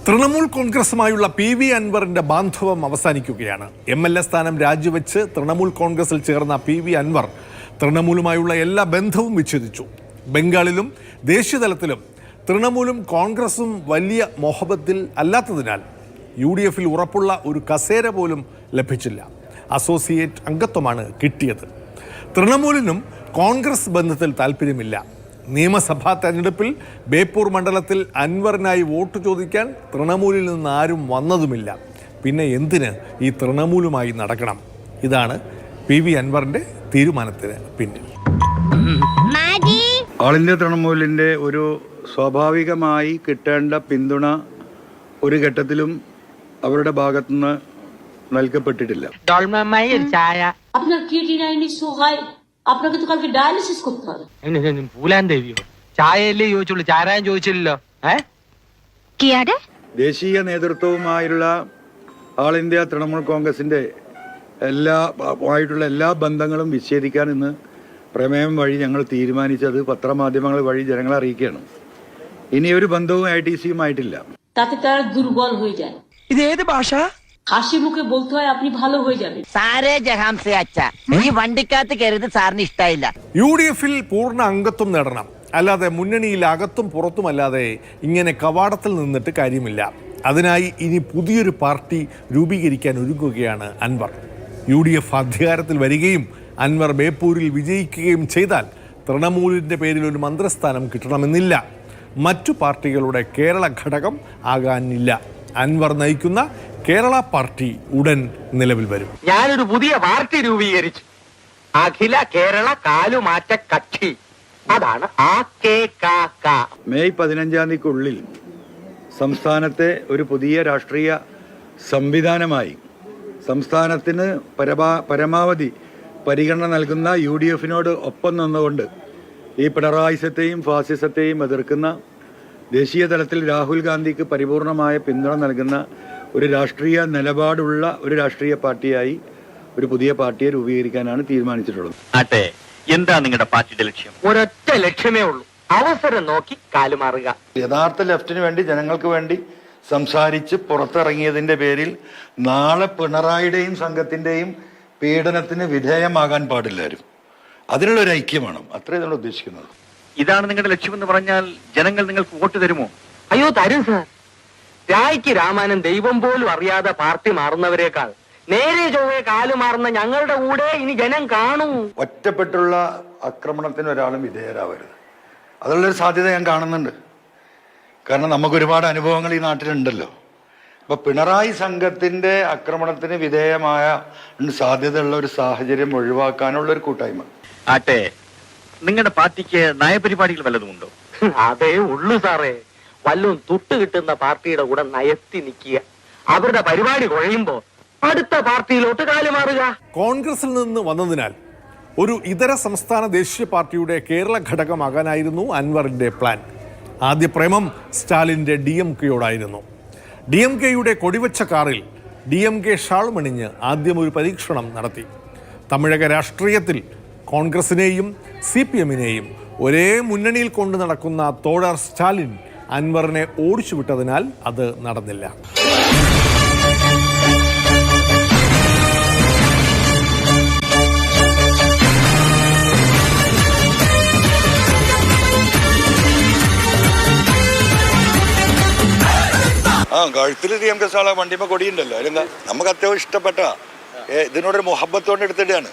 Trinamool കോൺഗ്രസുമായുള്ള PV അൻവറിന്റെ ബാന്ധവം അവസാനിക്കുകയാണ്. MLA സ്ഥാനം രാജിവെച്ച് തൃണമൂൽ കോൺഗ്രസിൽ ചേർന്ന PV അൻവർ തൃണമൂലുമായുള്ള എല്ലാ ബന്ധവും വിച്ഛേദിച്ചു. ബംഗാളിലും ദേശീയതലത്തിലും തൃണമൂലും കോൺഗ്രസും വലിയ മോഹബത്തിൽ അല്ലാത്തതിനാൽ UDFിൽ ഉറപ്പുള്ള ഒരു കസേര പോലും ലഭിച്ചില്ല. അസോസിയേറ്റ് അംഗത്വമാണ് കിട്ടിയത്. തൃണമൂലിനും കോൺഗ്രസ് ബന്ധത്തിൽ താല്പര്യമില്ല. നിയമസഭാ തെരഞ്ഞെടുപ്പിൽ ബേപ്പൂർ മണ്ഡലത്തിൽ അൻവറിനായി വോട്ട് ചോദിക്കാൻ തൃണമൂലിൽ നിന്ന് ആരും വന്നതുമില്ല. പിന്നെ എന്തിന് ഈ തൃണമൂലുമായി നടക്കണം? ഇതാണ് PV അൻവറിന്റെ തീരുമാനത്തിന് പിന്നിൽ. ഓൾ ഇന്ത്യ തൃണമൂലിൻ്റെ ഒരു സ്വാഭാവികമായി കിട്ടേണ്ട പിന്തുണ ഒരു ഘട്ടത്തിലും അവരുടെ ഭാഗത്തുനിന്ന് നൽകപ്പെട്ടിട്ടില്ല. আপনাকে তো কালকে ডায়ালিসিস করতে হবে। പൂലാൻ ദേവിയോ ചായയല്ലേ ചോദിച്ചുള്ളൂ, ചാരായം ചോദിച്ചില്ലല്ലോ. ദേശീയ നേതൃത്വവുമായുള്ള ഓൾ ഇന്ത്യ തൃണമൂൽ കോൺഗ്രസിന്റെ എല്ലാ ബന്ധങ്ങളും വിച്ഛേദിക്കാൻ ഇന്ന് പ്രമേയം വഴി ഞങ്ങൾ തീരുമാനിച്ചത് പത്രമാധ്യമങ്ങൾ വഴി ജനങ്ങളെ അറിയിക്കുകയാണ്. ഇനി ഒരു ബന്ധവും ITCയുമായിട്ടില്ല. তাতে তারা দুর্বল হয়ে যায়। ഇത് ഏത് ഭാഷ? হাসি মুখে বলতে হয় আপনি ভালো হয়ে যাবেন। സാരേ ജഹാം സേ അച്ഛാ, ഈ വണ്ടിക്കകത്ത് കയറിയത് സാറിന് ഇഷ്ടായില്ല. UDFിൽ പൂർണ്ണ അംഗത്വം നേടണം. അല്ലാതെ മുന്നണിയിൽ അകത്തും പുറത്തുമല്ലാതെ ഇങ്ങനെ കവാടത്തിൽ നിന്നിട്ട് കാര്യമില്ല. അതിനായി ഇനി പുതിയൊരു പാർട്ടി രൂപീകരിക്കാൻ ഒരുങ്ങുകയാണ് അൻവർ. UDF അധികാരത്തിൽ വരികയും അൻവർ ബേപ്പൂരിൽ വിജയിക്കുകയും ചെയ്താൽ തൃണമൂലിൻ്റെ പേരിൽ ഒരു മന്ത്രിസ്ഥാനം കിട്ടണമെന്നില്ല. മറ്റു പാർട്ടികളുടെ കേരള ഘടകം ആകാനില്ല. അൻവർ നയിക്കുന്ന കേരള പാർട്ടി ഉടൻ നിലവിൽ വരും. ഞാനൊരു പുതിയ പാർട്ടി രൂപീകരിച്ചു, അഖില കേരള കാലുമാറ്റ കക്ഷി. അതാണ് മെയ് 15-ാം തീയതിക്കുള്ളിൽ സംസ്ഥാനത്തെ ഒരു പുതിയ രാഷ്ട്രീയ സംവിധാനമായി സംസ്ഥാനത്തിന് പരമാവധി പരിഗണന നൽകുന്ന UDFിനോട് ഒപ്പം നിന്നുകൊണ്ട് ഈ പിണറായിസത്തെയും ഫാസിസത്തെയും എതിർക്കുന്ന ദേശീയ തലത്തിൽ രാഹുൽ ഗാന്ധിക്ക് പരിപൂർണമായ പിന്തുണ നൽകുന്ന ഒരു രാഷ്ട്രീയ നിലപാടുള്ള ഒരു രാഷ്ട്രീയ പാർട്ടിയായി ഒരു പുതിയ പാർട്ടിയെ രൂപീകരിക്കാനാണ് തീരുമാനിച്ചിട്ടുള്ളത്. ആട്ടെ, എന്താ നിങ്ങളുടെ പാർട്ടിയുടെ ലക്ഷ്യം? ഒരൊറ്റ ലക്ഷ്യമേ ഉള്ളൂ, അവസരം നോക്കി കാലുമാറുക. യഥാർത്ഥ ലെഫ്റ്റിന് വേണ്ടി, ജനങ്ങൾക്ക് വേണ്ടി സംസാരിച്ച് പുറത്തിറങ്ങിയതിന്റെ പേരിൽ നാളെ പിണറായിയുടെയും സംഘത്തിന്റെയും പീഡനത്തിന് വിധേയമാകാൻ പാടില്ലാരും. അതിനുള്ള ഒരു ഐക്യമാണ്, അത്രേ നമ്മൾ ഉദ്ദേശിക്കുന്നത്. ഇതാണ് നിങ്ങളുടെ ലക്ഷ്യമെന്ന് പറഞ്ഞാൽ ജനങ്ങൾ നിങ്ങൾക്ക് വോട്ട് തരുമോ? അയ്യോ, തരും സാർ. രായ്ക്ക് രാമാനൻ ദൈവം പോലും അറിയാതെ പാർട്ടി മാറുന്നവരെക്കാൾ നേരെ ചൊവ്വേ കാലുമാറുന്ന ഞങ്ങളുടെ കൂടെ ഇനി ജനം കാണൂ. ഒറ്റപ്പെട്ടുള്ള ആക്രമണത്തിന് ഒരാളും വിധേയരാവരുത്. അതുള്ളൊരു സാധ്യത ഞാൻ കാണുന്നുണ്ട്. കാരണം നമുക്ക് ഒരുപാട് അനുഭവങ്ങൾ ഈ നാട്ടിലുണ്ടല്ലോ. അപ്പൊ പിണറായി സംഘത്തിന്റെ ആക്രമണത്തിന് വിധേയമായ സാധ്യതയുള്ള ഒരു സാഹചര്യം ഒഴിവാക്കാനുള്ള ഒരു കൂട്ടായ്മ. ആട്ടെ, നിങ്ങളുടെ പാർട്ടിക്ക് നയപരിപാടികൾ വല്ലതുമുണ്ടോ? അതേ ഉള്ളു സാറേ. വല്ലതും തൊട്ട് കിട്ടുന്ന പാർട്ടിയുടെ കൂടെ നയത്തി നിൽക്കുക, അവരുടെ പരിപാടി കുഴയുമ്പോ അടുത്ത പാർട്ടിയിലോട്ട് കാലുമാറുക. കോൺഗ്രസിൽ നിന്ന് വന്നതിനാൽ ഒരു ഇതര സംസ്ഥാന ദേശീയ പാർട്ടിയുടെ കേരള ഘടകമാകാനായിരുന്നു അൻവറിന്റെ പ്ലാൻ. ആദ്യ പ്രേമം സ്റ്റാലിന്റെ DMKയോടായിരുന്നു. DMKയുടെ കൊടിവെച്ച കാറിൽ DMK ഷാൾ മണിഞ്ഞ് ആദ്യം ഒരു പരീക്ഷണം നടത്തി. തമിഴക രാഷ്ട്രീയത്തിൽ കോൺഗ്രസിനെയും CPMനെയും ഒരേ മുന്നണിയിൽ കൊണ്ടു നടക്കുന്ന തോഴർ സ്റ്റാലിൻ അൻവറിനെ ഓടിച്ചു വിട്ടതിനാൽ അത് നടന്നില്ല. കഴുത്തിൽ DMK ഷാള വണ്ടിമ കൊടിയുണ്ടല്ലോ. അതിലെന്താ, നമുക്ക് അത്യാവശ്യം ഇഷ്ടപ്പെട്ട ഇതിനോടൊരു മൊഹബത്തോടെ എടുത്തിട്ടാണ്.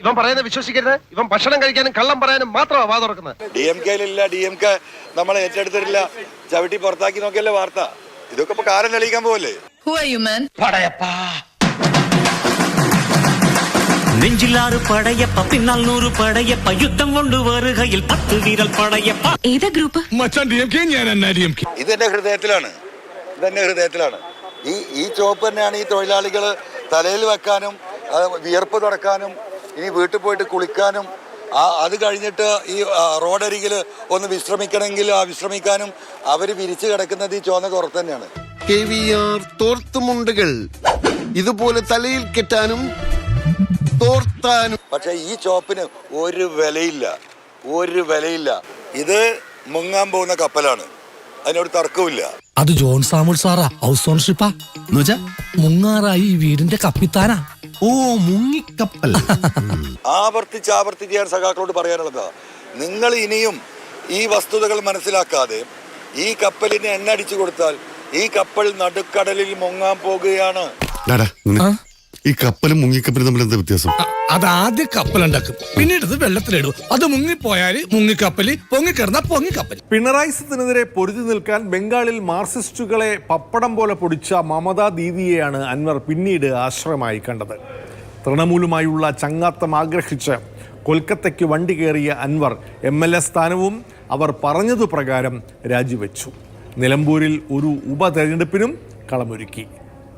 ഇവൻ പറയുന്നത് വിശ്വസിക്കരുത്. ഇവൻ ഭക്ഷണം കഴിക്കാനും കള്ളം പറയാനും മാത്രമാണ് വാ തുറക്കുന്നത്. DMKയിലില്ല, DMK നമ്മളെ ഏറ്റെടുത്തിട്ടില്ല, ചവിട്ടി പുറത്താക്കി നോക്കിയല്ലേ വാർത്ത. ഇതൊക്കെ ഇപ്പൊ കാര്യം തെളിയിക്കാൻ പോവല്ലേ. നെഞ്ചിലാറ് പടയപ്പ, പിന്നാൽ 100 പടയപ്പ, യുദ്ധം കൊണ്ട് വരുകയിൽ 10 വിരൽ പടയപ്പ. ഏതാ ഗ്രൂപ്പ്? ഇതെന്റെ ഹൃദയത്തിലാണ്, ഈ ചോപ്പ് തന്നെയാണ് ഈ തൊഴിലാളികൾ തലയിൽ വെക്കാനും വിയർപ്പ് തുടക്കാനും ഇനി വീട്ടിൽ പോയിട്ട് കുളിക്കാനും അത് കഴിഞ്ഞിട്ട് ഈ റോഡരികിൽ ഒന്ന് വിശ്രമിക്കണമെങ്കിൽ വിശ്രമിക്കാനും അവർ വിരിച്ചു കിടക്കുന്നത് ഈ ചുവന്ന തുറത്ത് തന്നെയാണ്. തോർത്തുമുണ്ടുകൾ ഇതുപോലെ തലയിൽ കെട്ടാനും തോർത്താനും. പക്ഷെ ഈ ചോപ്പിന് ഒരു വിലയില്ല. ഇത് മുങ്ങാൻ പോകുന്ന കപ്പലാണ്. അതിനൊരു തർക്കമില്ല. അത് ജോൺ സാമുൽ സാറാ, ഹൗസ് ഓണർഷിപ്പാ എന്നുവെച്ചാ മുങ്ങാറായി ഈ വീടിന്റെ കപ്പിത്താനാ. ഓ, മുങ്ങിക്കപ്പൽ. ആവർത്തിച്ച് ഞാൻ സഖാക്കളോട് പറയാനുള്ളതാ, നിങ്ങൾ ഇനിയും ഈ വസ്തുതകൾ മനസ്സിലാക്കാതെ ഈ കപ്പലിന് എണ്ണ അടിച്ചു കൊടുത്താൽ ഈ കപ്പൽ നടുക്കടലിൽ മുങ്ങാൻ പോകുകയാണ്. ഈ കപ്പലും മുങ്ങിക്കപ്പലും തമ്മിൽ എന്താ വ്യത്യാസം? അത് ആദ്യം കപ്പലുണ്ടാക്കും, പിന്നീട് ഇത് വെള്ളത്തിലിടും. അത് മുങ്ങിപ്പോയാല് മുങ്ങിക്കപ്പല്, പൊങ്ങിക്കിടന്ന പൊങ്ങിക്കപ്പൽ. പിണറായി സത്തിനെതിരെ പൊരുതി നിൽക്കാൻ ബംഗാളിൽ മാർക്സിസ്റ്റുകളെ പപ്പടം പോലെ പൊടിച്ച മമതാ ദീദിയെയാണ് അൻവർ പിന്നീട് ആശ്രയമായി കണ്ടത്. തൃണമൂലുമായുള്ള ചങ്ങാത്തം ആഗ്രഹിച്ച് കൊൽക്കത്തയ്ക്ക് വണ്ടി കയറിയ അൻവർ MLA സ്ഥാനവും അവർ പറഞ്ഞതുപ്രകാരം രാജിവെച്ചു. നിലമ്പൂരിൽ ഒരു ഉപതെരഞ്ഞെടുപ്പിനും കളമൊരുക്കി.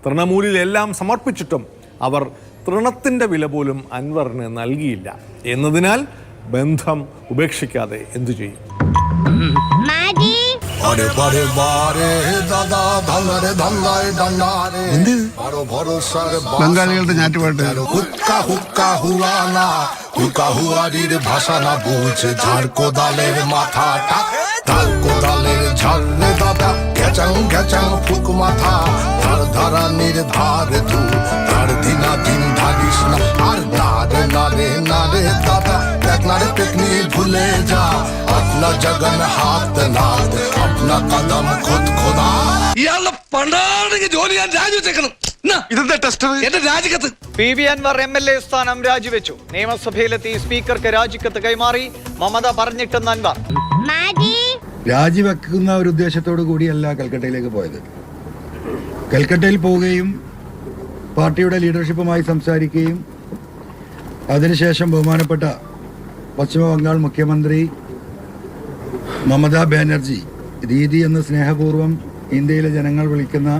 തൃണമൂലിൽ എല്ലാം സമർപ്പിച്ചിട്ടും അവർ തൃണത്തിൻ്റെ വില പോലും അൻവറിന് നൽകിയില്ല എന്നതിനാൽ ബന്ധം ഉപേക്ഷിക്കാതെ എന്തു ചെയ്യും? ബംഗാളികളുടെ ഞാറ്റുപാട്ട്. ভাষা না বুঝে ঝাড় কোদালের মাথাটা, ঢাল কোদালের ঝাড়লে দাদা, ঘেচাং ঘেচাং ফুক মাথা, ধার ধারা নির্ধার তু, ধার দিনা দিন ধারিস না, আর নারে নারে নারে দাদা, দেখ নারে পেকনি ভুলে যা, আপনা জগন হাত নাদ, আপনা কদম খুদ খোদা. ഇയാളുടെ പണ്ടാണെങ്കിൽ ജോലി ഞാൻ രാജിവെച്ചേക്കണം. ഇതെന്താ ടെസ്റ്റർ? എന്റെ രാജിക്കത്ത്. PV അൻവർ MLA സ്ഥാനം രാജിവെച്ചു. നിയമസഭയിലെത്തി സ്പീക്കർക്ക് രാജിക്കത്ത് കൈമാറി. മമത പറഞ്ഞിട്ടെന്ന് അൻവർ. രാജിവെക്കുന്ന ഒരു ഉദ്ദേശത്തോടു കൂടിയല്ല കൽക്കട്ടയിലേക്ക് പോയത്. കൽക്കട്ടയിൽ പോവുകയും പാർട്ടിയുടെ ലീഡർഷിപ്പുമായി സംസാരിക്കുകയും അതിനുശേഷം ബഹുമാനപ്പെട്ട പശ്ചിമ ബംഗാൾ മുഖ്യമന്ത്രി മമതാ ബാനർജി ദീദി എന്ന് സ്നേഹപൂർവ്വം ഇന്ത്യയിലെ ജനങ്ങൾ വിളിക്കുന്ന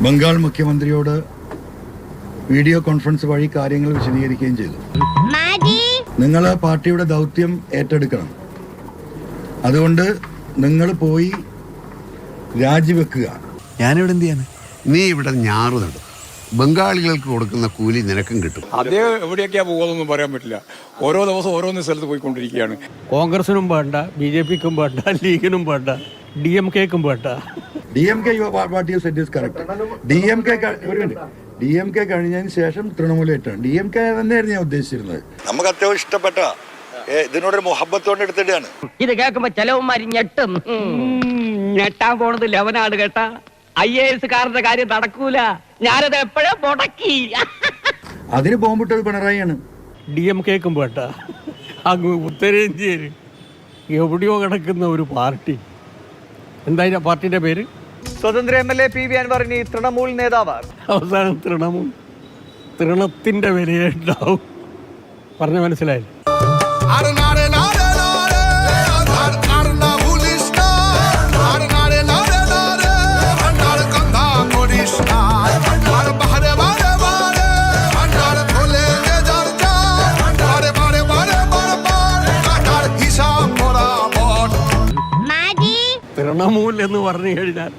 ബംഗാൾ മുഖ്യമന്ത്രിയോട് വീഡിയോ കോൺഫറൻസ് വഴി കാര്യങ്ങൾ വിശദീകരിക്കുകയും ചെയ്തു. നിങ്ങൾ പാർട്ടിയുടെ ദൗത്യം ഏറ്റെടുക്കണം, അതുകൊണ്ട് നിങ്ങൾ പോയി രാജിവെക്കുക. ഞാനിവിടെ എന്ത് ചെയ്യാൻ? നീ ഇവിടെ ഞാറ് നടും, ബംഗാളികൾക്ക് കൊടുക്കുന്ന കൂലി നിനക്കും കിട്ടും. അദ്ദേഹം എവിടെയൊക്കെയാ പോകുന്നൊന്നും പറയാൻ പറ്റില്ല. ഓരോ ദിവസം ഓരോന്ന് സ്ഥലത്ത് പോയിക്കൊണ്ടിരിക്കുകയാണ്. കോൺഗ്രസിനും വേണ്ട, BJPക്കും വേണ്ട, ലീഗിനും വേണ്ട, DMKക്കും വേണ്ട. DMK DMK കഴിഞ്ഞതിന് ശേഷം തൃണമൂലേറ്റാണ്. DMK തന്നെയായിരുന്നു ഞാൻ ഉദ്ദേശിച്ചിരുന്നത്. നമുക്ക് അത്യാവശ്യം ഇഷ്ടപ്പെട്ട ഇതിനോടൊരു മുഹബത്തോടെ എടുത്തിട്ടാണ്. ഇത് കേൾക്കുമ്പോ ചെലവന്മാര് ഞെട്ടും. ഞെട്ടാൻ പോണത് ലവനാണ് കേട്ടാ. IAS കാരന്റെ കാര്യം നടക്കൂല. ഞാനത് എപ്പോഴും മുടക്കി. അതിന് ബോംബിട്ടത് പിണറായിയാണ്. DMKക്കും വേണ്ട. അങ്ങ് ഉത്തരേന്ത്യയിൽ എവിടെയോ കിടക്കുന്ന ഒരു പാർട്ടി, എന്താ പാർട്ടിയുടെ പേര്? സ്വതന്ത്ര MLA PV അൻവർ ഇനി തൃണമൂൽ നേതാവ്. അവസാനം തൃണവും തൃണത്തിന്റെ വിലയെ ഉണ്ടാവും. പറഞ്ഞ മനസ്സിലായി? തൃണമൂൽ എന്ന് പറഞ്ഞു കഴിഞ്ഞാൽ,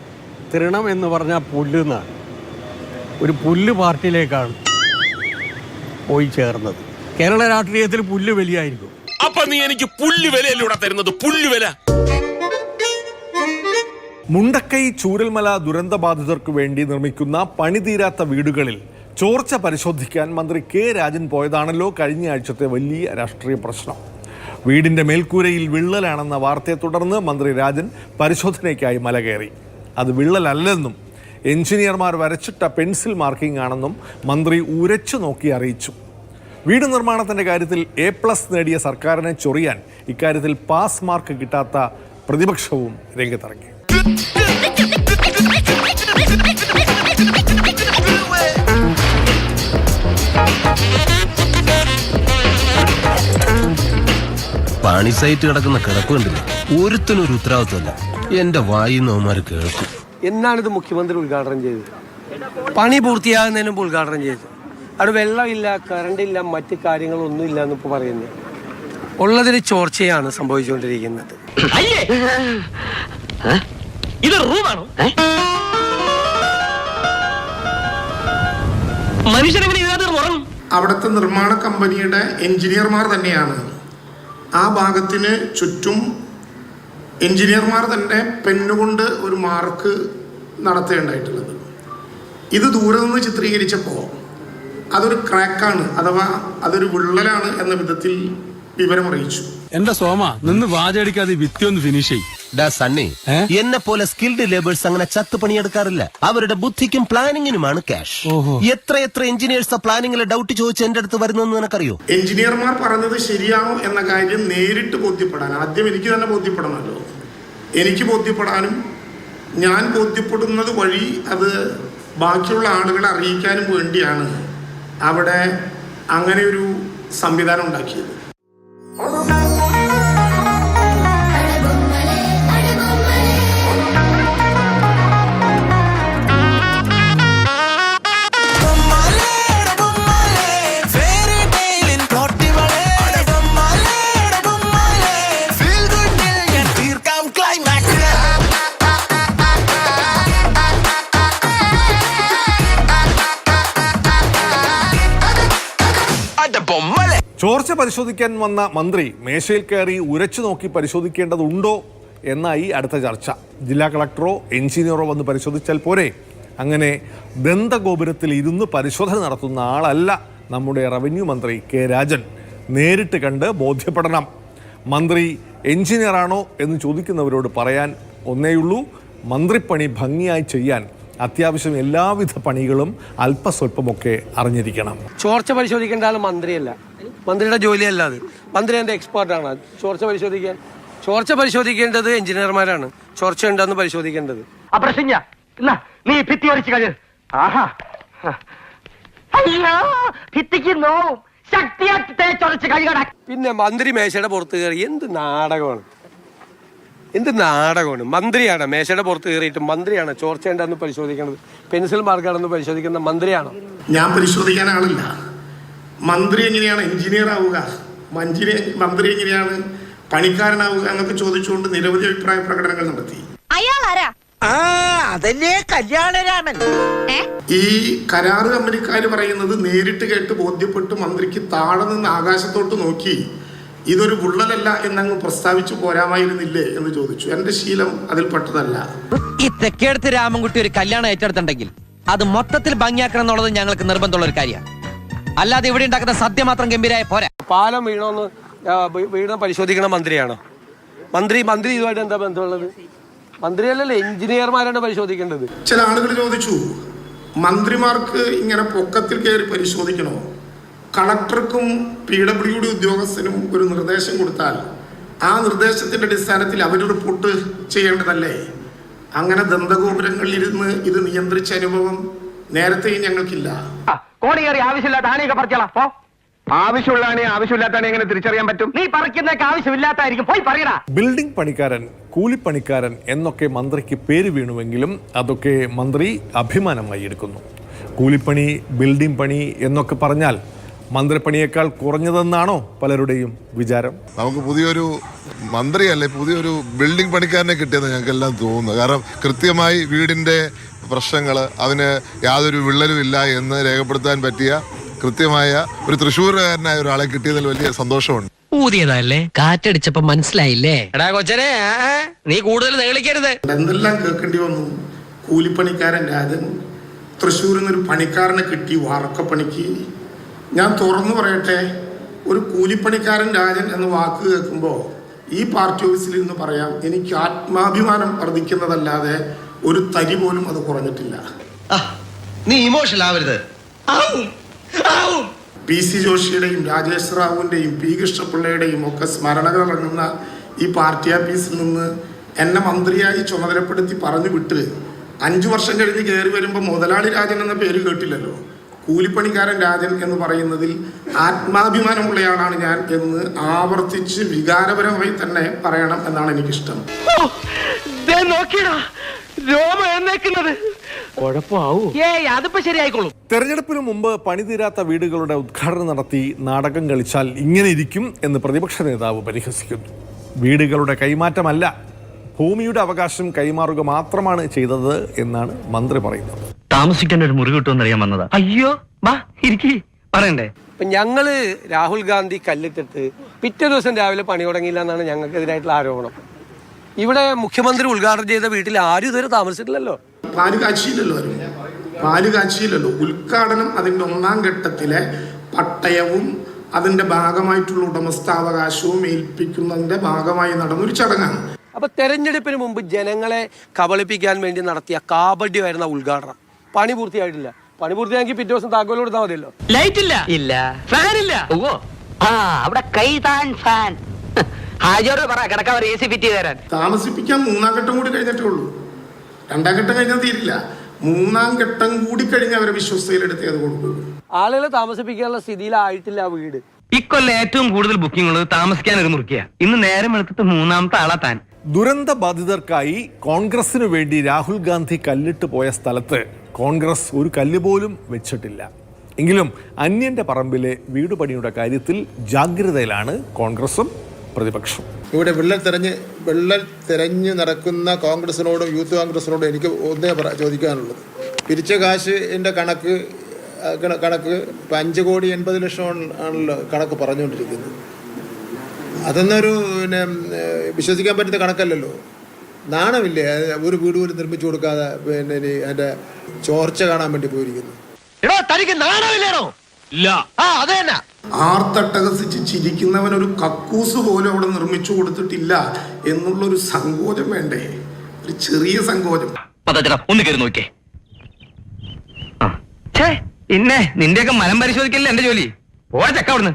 തൃണം എന്ന് പറഞ്ഞാൽ പുല്ലുന്നാണ്. ഒരു പുല്ല് പാർട്ടിയിലേക്കാണ് പോയി ചേർന്നത്. കേരള രാഷ്ട്രീയത്തിൽ പുല്ല് വിലയായിരിക്കും. അപ്പൊ നീ എനിക്ക് പുല്ല് വിലയല്ലൂടെ തരുന്നത്? പുല്ല് വില. മുണ്ടക്കൈ ചൂരൽമല ദുരന്തബാധിതർക്കു വേണ്ടി നിർമ്മിക്കുന്ന പണിതീരാത്ത വീടുകളിൽ ചോർച്ച പരിശോധിക്കാൻ മന്ത്രി K രാജൻ പോയതാണല്ലോ കഴിഞ്ഞ ആഴ്ചത്തെ വലിയ രാഷ്ട്രീയ പ്രശ്നം. വീടിന്റെ മേൽക്കൂരയിൽ വിള്ളലാണെന്ന വാർത്തയെ തുടർന്ന് മന്ത്രി രാജൻ പരിശോധനയ്ക്കായി മല കയറി. അത് വിള്ളലല്ലെന്നും എഞ്ചിനീയർമാർ വരച്ചിട്ട പെൻസിൽ മാർക്കിംഗ് ആണെന്നും മന്ത്രി ഉരച്ചു നോക്കി അറിയിച്ചു. വീട് നിർമ്മാണത്തിൻ്റെ കാര്യത്തിൽ A+ നേടിയ സർക്കാരിനെ ചൊറിയാൻ ഇക്കാര്യത്തിൽ പാസ് മാർക്ക് കിട്ടാത്ത പ്രതിപക്ഷവും രംഗത്തിറങ്ങി. പണി സൈറ്റ് കിടക്കുന്ന കിടപ്പുണ്ടല്ലേ, ഒരുത്തിനൊരു ഉത്തരവാദിത്വമല്ല. എന്റെ വായിന്നവന്മാര് കേൾക്കും. എന്നാണിത് മുഖ്യമന്ത്രി ഉദ്ഘാടനം ചെയ്തത്? പണി പൂർത്തിയാകുന്നതിന് മുമ്പ് ഉദ്ഘാടനം ചെയ്തു. അവിടെ വെള്ളമില്ല, കറണ്ട് ഇല്ല, മറ്റു കാര്യങ്ങളൊന്നും ഇല്ല എന്നിപ്പോ പറയുന്നത്. ഉള്ളതിന് ചോർച്ചയാണ് സംഭവിച്ചുകൊണ്ടിരിക്കുന്നത്. ഇത് റൂമാണോ? മനുഷ്യരെങ്ങനെ ഇതിനകത്ത് ഉറങ്ങും? അവിടുത്തെ നിർമ്മാണ കമ്പനിയുടെ എഞ്ചിനീയർമാർ തന്നെയാണ് ആ ഭാഗത്തിന് ചുറ്റും എഞ്ചിനീയർമാർ തന്നെ പെന്നുകൊണ്ട് ഒരു മാർക്ക് നടത്തുകയുണ്ടായിട്ടുള്ളത്. ഇത് ദൂരെ നിന്ന് ചിത്രീകരിച്ചപ്പോൾ അതൊരു ക്രാക്കാണ്, അഥവാ അതൊരു വിള്ളലാണ് എന്ന വിധത്തിൽ വിവരമറിയിച്ചു. എന്റെ സോമ നിന്ന് വാചടിക്കാതെ വിത്തിയൊന്ന് ഫിനിഷ് ചെയ്യും. സണ്ണി, എന്നെ പോലെ സ്കിൽഡ് ലേബേഴ്സ് അങ്ങനെ ചത്ത് പണിയെടുക്കാറില്ല. അവരുടെ ബുദ്ധിക്കും പ്ലാനിങ്ങിനുമാണ് ക്യാഷ്. എത്ര എഞ്ചിനീയേഴ്സ് പ്ലാനിങ്ങിലെ ഡൗട്ട് ചോദിച്ച് എന്റെ അടുത്ത് വരുന്നെന്ന് നിനക്കറിയോ? എഞ്ചിനീയർമാർ പറഞ്ഞത് ശരിയാണോ എന്ന കാര്യം നേരിട്ട് ബോധ്യപ്പെടാൻ ആദ്യം എനിക്ക് തന്നെ ബോധ്യപ്പെടണമല്ലോ. എനിക്ക് ബോധ്യപ്പെടാനും ഞാൻ ബോധ്യപ്പെടുന്നത് വഴി അത് ബാക്കിയുള്ള ആളുകളെ അറിയിക്കാനും വേണ്ടിയാണ് അവിടെ അങ്ങനെ ഒരു സംവിധാനം ഉണ്ടാക്കിയത്. ചോർച്ച പരിശോധിക്കാൻ വന്ന മന്ത്രി മേശയിൽ കയറി ഉരച്ചു നോക്കി പരിശോധിക്കേണ്ടതുണ്ടോ എന്നായി അടുത്ത ചർച്ച. ജില്ലാ കളക്ടറോ എഞ്ചിനീയറോ വന്ന് പരിശോധിച്ചാൽ പോരെ? അങ്ങനെ ദന്തഗോപുരത്തിൽ ഇരുന്ന് പരിശോധന നടത്തുന്ന ആളല്ല നമ്മുടെ റവന്യൂ മന്ത്രി കെ രാജൻ. നേരിട്ട് കണ്ട് ബോധ്യപ്പെടണം. മന്ത്രി എഞ്ചിനീയറാണോ എന്ന് ചോദിക്കുന്നവരോട് പറയാൻ ഒന്നേയുള്ളൂ, മന്ത്രിപ്പണി ഭംഗിയായി ചെയ്യാൻ അത്യാവശ്യം എല്ലാവിധ പണികളും അല്പസ്വല്പമൊക്കെ അറിഞ്ഞിരിക്കണം. ചോർച്ച പരിശോധിക്കേണ്ട ആൾ മന്ത്രിയല്ല, മന്ത്രിയുടെ ജോലിയല്ല അത്. മന്ത്രി എൻ്റെ എക്സ്പേർട്ടാണ് ചോർച്ച പരിശോധിക്കാൻ. ചോർച്ച പരിശോധിക്കേണ്ടത് എഞ്ചിനീയർമാരാണ്, ചോർച്ച ഉണ്ടെന്ന് പരിശോധിക്കേണ്ടത്. നീ ഭിത്തി വരച്ച് കഴി. പിന്നെ മന്ത്രി മേശയുടെ പുറത്ത് കയറി എന്ത് നാടകമാണ്, എന്ത് നാടകമാണ്. മന്ത്രിയാണ് മേശയുടെ പുറത്ത് കയറിയിട്ട് മന്ത്രിയാണ് ചോർച്ച ഉണ്ടെന്ന് പരിശോധിക്കേണ്ടത്. പെൻസിൽ മാർക്കാണെന്ന് പരിശോധിക്കുന്ന മന്ത്രിയാണോ? ഞാൻ പരിശോധിക്കാൻ ആളില്ല. മന്ത്രി എങ്ങനെയാണ് എഞ്ചിനീയർ ആവുക, മന്ത്രി എങ്ങനെയാണ് പണിക്കാരനാവുക എന്നൊക്കെ ചോദിച്ചുകൊണ്ട് നിരവധി അഭിപ്രായ പ്രകടനങ്ങൾ നടത്തി. ഈ കരാറ് കമ്പനിക്കാർ പറയുന്നത് നേരിട്ട് കേട്ട് ബോധ്യപ്പെട്ട് മന്ത്രിക്ക് താഴെ നിന്ന് ആകാശത്തോട്ട് നോക്കി ഇതൊരു വിള്ളലല്ല എന്നങ്ങ് പ്രസ്താവിച്ചു പോരാമായിരുന്നില്ലേ എന്ന് ചോദിച്ചു. എന്റെ ശീലം അതിൽപ്പെട്ടതല്ല. ഈ തെക്കേടത്ത് രാമൻകുട്ടി ഒരു കല്യാണം ഏറ്റെടുത്തിട്ടുണ്ടെങ്കിൽ അത് മൊത്തത്തിൽ ഭംഗിയാക്കണം എന്നുള്ളത് ഞങ്ങൾക്ക് നിർബന്ധമുള്ള ഒരു കാര്യമാണ്. അല്ലാതെ ഇവിടെ ഉണ്ടാക്കുന്ന സദ്യ മാത്രം ഗംഭീരായ പോരാ. പാലം വീണോന്ന് വീണ പരിശോധിക്കണ മന്ത്രിയാണോ? മന്ത്രി ഇതുമായിട്ട് എന്താ ബന്ധമുള്ളത്? മന്ത്രിയല്ലല്ലോ, എഞ്ചിനീയർമാരാണ് പരിശോധിക്കേണ്ടത്. ചില ആളുകൾ ചോദിച്ചു, മന്ത്രിമാർക്ക് ഇങ്ങനെ പൊക്കത്തിൽ കയറി പരിശോധിക്കണോ? കളക്ടർക്കും PWD ഉദ്യോഗസ്ഥനും ഒരു നിർദ്ദേശം കൊടുത്താൽ ആ നിർദ്ദേശത്തിന്റെ അടിസ്ഥാനത്തിൽ അവർ റിപ്പോർട്ട് ചെയ്യേണ്ടതല്ലേ? അങ്ങനെ ദന്തഗോപുരങ്ങളിൽ ഇരുന്ന് ഇത് നിയന്ത്രിച്ച അനുഭവം നേരത്തെയും ഞങ്ങൾക്കില്ല. ആവശ്യമില്ലാത്ത എങ്ങനെ തിരിച്ചറിയാൻ പറ്റും? നീ പറിക്കുന്നതൊക്കെ ആവശ്യമില്ലാത്തായിരിക്കും, പോയി പറയടാ. ബിൽഡിംഗ് പണിക്കാരൻ, കൂലിപ്പണിക്കാരൻ എന്നൊക്കെ മന്ത്രിക്ക് പേര് വീണുവെങ്കിലും അതൊക്കെ മന്ത്രി അഭിമാനമായി എടുക്കുന്നു. കൂലിപ്പണി, ബിൽഡിംഗ് പണി എന്നൊക്കെ പറഞ്ഞാൽ മന്ത്രിപ്പണിയേക്കാൾ കുറഞ്ഞതെന്നാണോ പലരുടെയും വിചാരം? നമുക്ക് പുതിയൊരു മന്ത്രിയല്ലേ, പുതിയൊരു ബിൽഡിംഗ് പണിക്കാരനെ കിട്ടിയെന്ന് ഞങ്ങൾക്കെല്ലാം തോന്നുന്നു. കാരണം കൃത്യമായി വീടിൻ്റെ പ്രശ്നങ്ങൾ, അതിന് യാതൊരു വിള്ളലും ഇല്ല എന്ന് രേഖപ്പെടുത്താൻ പറ്റിയ കൃത്യമായ ഒരു തൃശ്ശൂരുകാരനായ ഒരാളെ കിട്ടിയതിൽ വലിയ സന്തോഷമുണ്ട്. ഊതിയതല്ലേ, കാറ്റടിച്ചപ്പോ മനസ്സിലായില്ലേ? എടാ കൊച്ചനെ, നീ കൂടുതൽ നേളിക്കരുത്. എന്തെല്ലാം കേൾക്കേണ്ടി വന്നു. കൂലിപ്പണിക്കാരൻ രാജൻ, തൃശ്ശൂരിൽ നിന്നൊരു പണിക്കാരനെ കിട്ടി വാർക്കപ്പണിക്ക്. ഞാൻ തുറന്നു പറയട്ടെ, ഒരു കൂലിപ്പണിക്കാരൻ രാജൻ എന്ന വാക്ക് കേൾക്കുമ്പോൾ ഈ പാർട്ടി ഓഫീസിൽ നിന്ന് പറയാം, എനിക്ക് ആത്മാഭിമാനം വർദ്ധിക്കുന്നതല്ലാതെ ഒരു തരി പോലും അത് കുറഞ്ഞിട്ടില്ല. നീ ഇമോഷണൽ ആവരുത്. PC ജോഷിയുടെയും രാജേഷ് റാവുവിൻ്റെയും P കൃഷ്ണപിള്ളയുടെയും ഒക്കെ സ്മരണകൾ അടങ്ങുന്ന ഈ പാർട്ടി ഓഫീസിൽ നിന്ന് എന്നെ മന്ത്രിയായി ചുമതലപ്പെടുത്തി പറഞ്ഞു വിട്ട് 5 വർഷം കഴിഞ്ഞ് കയറി വരുമ്പോൾ മുതലാളി രാജൻ എന്ന പേര് കേട്ടില്ലല്ലോ. കൂലിപ്പണിക്കാരൻ രാജൻ എന്ന് പറയുന്നതിൽ ആത്മാഭിമാനമുള്ളയാളാണ് ഞാൻ എന്ന് ആവർത്തിച്ച് വികാരപരമായി തന്നെ പറയണം എന്നാണ് എനിക്കിഷ്ടം. തെരഞ്ഞെടുപ്പിന് മുമ്പ് പണിതീരാത്ത വീടുകളുടെ ഉദ്ഘാടനം നടത്തി നാടകം കളിച്ചാൽ ഇങ്ങനെ ഇരിക്കും എന്ന് പ്രതിപക്ഷ നേതാവ് പരിഹസിക്കുന്നു. വീടുകളുടെ കൈമാറ്റമല്ല, ഭൂമിയുടെ അവകാശം കൈമാറുക മാത്രമാണ് ചെയ്തത് എന്നാണ് മന്ത്രി പറയുന്നത്. താമസിക്കാൻ ഒരു മുറി കിട്ടുമെന്നറിയാൻ വന്നതാ. അയ്യോ, വാ ഇരിക്കി പറയണ്ടേ. ഞങ്ങള് രാഹുൽ ഗാന്ധി കല്ലിട്ടിട്ട് പിറ്റേ ദിവസം രാവിലെ പണി തുടങ്ങിയില്ല എന്നാണ് ഞങ്ങൾക്കെതിരായിട്ടുള്ള ആരോപണം. ഇവിടെ മുഖ്യമന്ത്രി ഉദ്ഘാടനം ചെയ്ത വീട്ടിൽ ആരും ഇതുവരെ താമസിച്ചിട്ടില്ലല്ലോ. പാല് കാച്ചിയില്ലല്ലോ. ഉദ്ഘാടനം അതിന്റെ 1-ാം ഘട്ടത്തിലെ പട്ടയവും അതിന്റെ ഭാഗമായിട്ടുള്ള ഉടമസ്ഥാവകാശവും ഏൽപ്പിക്കുന്നതിന്റെ ഭാഗമായി നടന്നൊരു ചടങ്ങാണ്. അപ്പൊ തെരഞ്ഞെടുപ്പിന് മുമ്പ് ജനങ്ങളെ കബളിപ്പിക്കാൻ വേണ്ടി നടത്തിയ കാപട്യമായിരുന്ന ഉദ്ഘാടനം. പണി പൂർത്തിയായിട്ടില്ല. പണി പൂർത്തിയാക്കി പിറ്റേ ദിവസം താക്കോൽ കൊടുത്താൽ മതിയല്ലോ. ലൈറ്റ് ഇല്ല, ഇല്ല ഫാൻ ഇല്ല. ഓ അവിടെ കൈതാൻ ഫാൻ ഹാജോട് പറ കിടക്കാൻ AC ഫിറ്റ് ചെയ്ത് തരാൻ. താമസിപ്പിക്കാൻ 3-ാം ഘട്ടം കൂടി കഴിഞ്ഞിട്ടേ ഉള്ളൂ. 2-ാം ഘട്ടം കഴിഞ്ഞാൽ തീരില്ല. 3-ാം ഘട്ടം കൂടി കഴിഞ്ഞ് അവരെ വിശ്വസ്തയിലെടുത്ത് അത് കൊടുക്കും. ആളുകളെ താമസിപ്പിക്കാനുള്ള സ്ഥിതിയിലായിട്ടില്ല ആ വീട്. ഇക്കൊല്ലം ഏറ്റവും കൂടുതൽ ബുക്കിംഗ് ഉള്ളത് താമസിക്കാൻ ഒരു മുറിക്കുക. ഇന്ന് നേരം എടുത്തിട്ട് 3-ാമത്തെ ആളാ താൻ. ദുരന്ത ബാധിതർക്കായി കോൺഗ്രസിനു വേണ്ടി രാഹുൽ ഗാന്ധി കല്ലിട്ട് പോയ സ്ഥലത്ത് കോൺഗ്രസ് ഒരു കല്ല് പോലും വെച്ചിട്ടില്ല. എങ്കിലും അന്യന്റെ പറമ്പിലെ വീട് പണിയുടെ കാര്യത്തിൽ ജാഗ്രതയിലാണ് കോൺഗ്രസും പ്രതിപക്ഷം. ഇവിടെ വിള്ളൽ തെരഞ്ഞ് നടക്കുന്ന കോൺഗ്രസിനോടും യൂത്ത് കോൺഗ്രസിനോടും എനിക്ക് ഒന്നേ ചോദിക്കാനുള്ളത്, പിരിച്ച കാശിൻ്റെ കണക്ക് 5,80,00,000 ആണല്ലോ കണക്ക് പറഞ്ഞുകൊണ്ടിരിക്കുന്നത്. അതൊന്നൊരു വിശ്വസിക്കാൻ പറ്റുന്ന കണക്കല്ലല്ലോ. നാണമില്ലേ ഒരു വീട് പോലും നിർമ്മിച്ചു കൊടുക്കാതെ അതിൻ്റെ ചോർച്ച കാണാൻ വേണ്ടി പോയിരിക്കുന്നു. ആർത്തട്ടഹസിച്ച് ചിരിക്കുന്നവൻ ഒരു കക്കൂസ് പോലും അവിടെ നിർമ്മിച്ചു കൊടുത്തിട്ടില്ല എന്നുള്ളൊരു സങ്കോചം വേണ്ടേ? ഒരു ചെറിയ സങ്കോചം. ഒന്ന് കയറി നോക്കേ. പിന്നെ നിന്റെയൊക്കെ മനം പരിശോധിക്കല്ലേ എന്റെ ജോലി. ഓ ചക്ക അവിടുന്ന്.